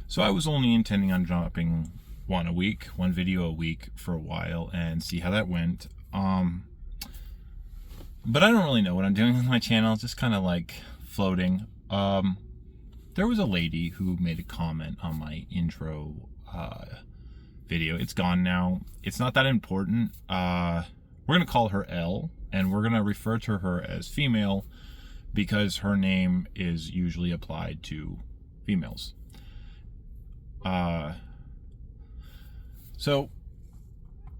So I was only intending on dropping one video a week for a while and see how that went. But I don't really know what I'm doing with my channel, just kind of like floating. There was a lady who made a comment on my intro video. It's gone now. It's not that important. We're going to call her L, and we're going to refer to her as female because her name is usually applied to females. So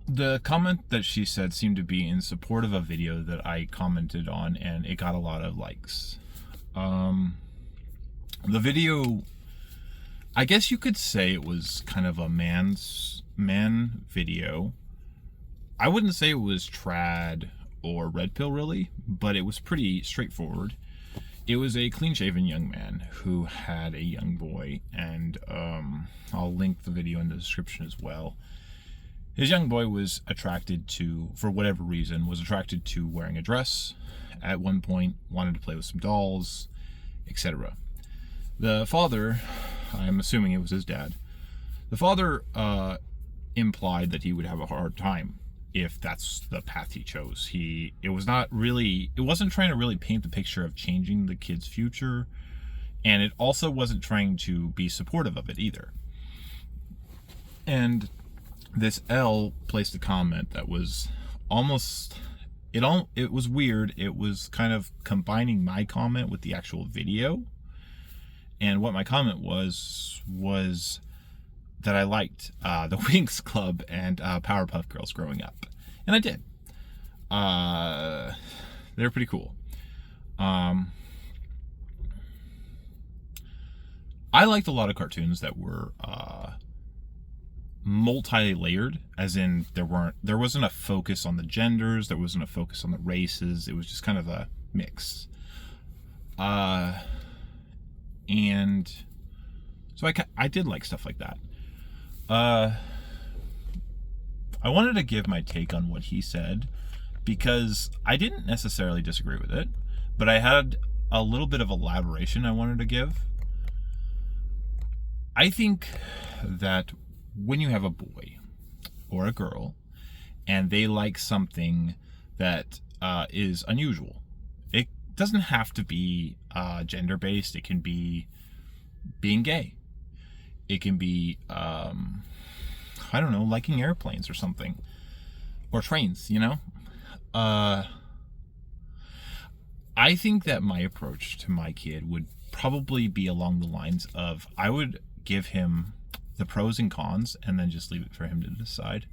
the comment that she said seemed to be in support of a video that I commented on, and it got a lot of likes. The video, I guess you could say it was kind of a man video. I wouldn't say it was trad or red pill really, but it was pretty straightforward. It was a clean-shaven young man who had a young boy, and I'll link the video in the description as well. His young boy was attracted to, for whatever reason, was attracted to wearing a dress. At one point, wanted to play with some dolls, etc. The father, I'm assuming it was his dad, the father implied that he would have a hard time if that's the path he chose. It wasn't trying to really paint the picture of changing the kid's future, and it also wasn't trying to be supportive of it either. And this L placed a comment that was almost, it was weird. It was kind of combining my comment with the actual video. And what my comment was that I liked the Winx Club and Powerpuff Girls growing up. And I did. They're pretty cool. I liked a lot of cartoons that were multi-layered, as in there wasn't a focus on the genders, there wasn't a focus on the races, it was just kind of a mix. And so I did like stuff like that. I wanted to give my take on what he said because I didn't necessarily disagree with it, but I had a little bit of elaboration I wanted to give. I think that when you have a boy or a girl and they like something that is unusual, it doesn't have to be gender-based. It can be being gay. It can be, I don't know, liking airplanes or something. Or trains, you know? I think that my approach to my kid would probably be along the lines of, I would give him the pros and cons and then just leave it for him to decide.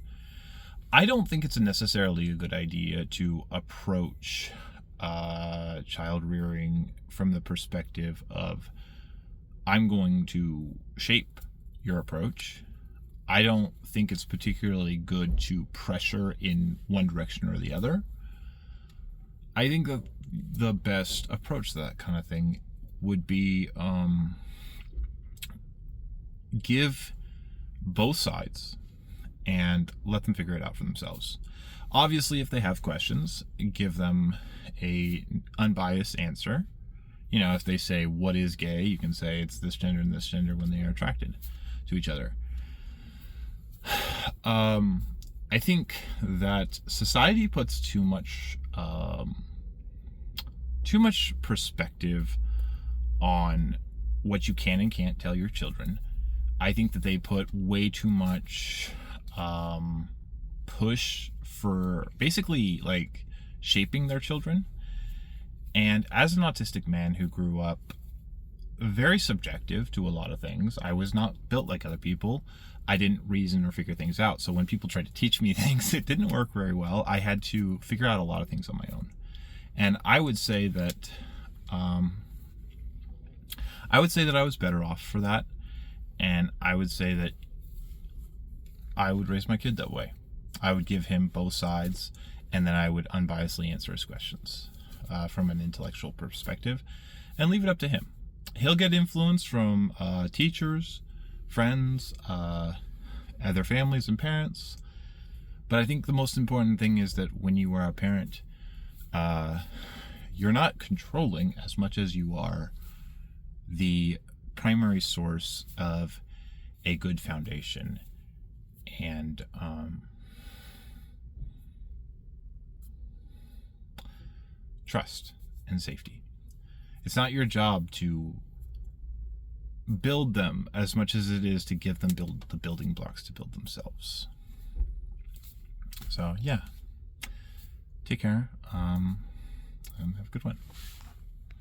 I don't think it's necessarily a good idea to approach child rearing from the perspective of, I'm going to shape your approach. I don't think it's particularly good to pressure in one direction or the other. I think that the best approach to that kind of thing would be give both sides and let them figure it out for themselves. Obviously, if they have questions, give them a unbiased answer. You know, if they say, what is gay? You can say it's this gender and this gender when they are attracted to each other. I think that society puts too much perspective on what you can and can't tell your children. I think that they put way too much push for basically like shaping their children. And as an autistic man who grew up very subjective to a lot of things, I was not built like other people. I didn't reason or figure things out. So when people tried to teach me things, it didn't work very well. I had to figure out a lot of things on my own. And I would say that I was better off for that. And I would say that I would raise my kid that way. I would give him both sides, and then I would unbiasedly answer his questions from an intellectual perspective and leave it up to him. He'll get influence from teachers, friends, other families and parents. But I think the most important thing is that when you are a parent, you're not controlling as much as you are the primary source of a good foundation and trust and safety. It's not your job to build them as much as it is to give them the building blocks to build themselves. So yeah, take care. Have a good one.